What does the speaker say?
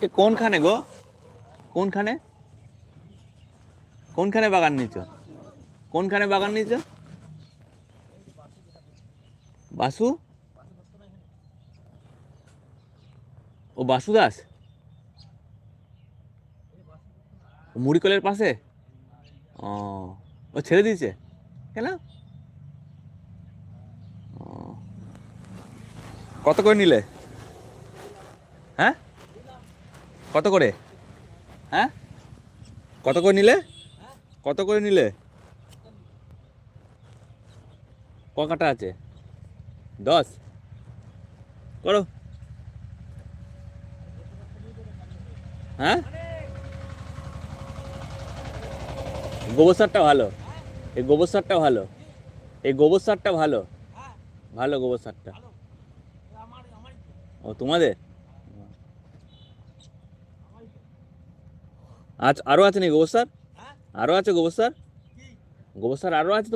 এ কোনখানে গো? কোনখানে? কোনখানে বাগান নিয়েছ? কোনখানে বাগান নিয়েছ? বাসু? ও বাসু দাস? ও মুড়িকলের পাশে? ও, ও ছেড়ে দিয়েছে কেন? ও, কত করে নিলে? হ্যাঁ, কত করে? হ্যাঁ, কত করে নিলে? কত করে নিলে? ক কাটা আছে? 10? করো। হ্যাঁ, গোবর সারটা ভালো। এই গোবর সারটা ভালো। এই গোবর সারটা ভালো। ভালো গোবর সারটা। ও তোমাদের? আজ আরো আছে নাকি গোবর সার? আরো আছে গোবর সার? গোবর সার আরো আছে তোমার?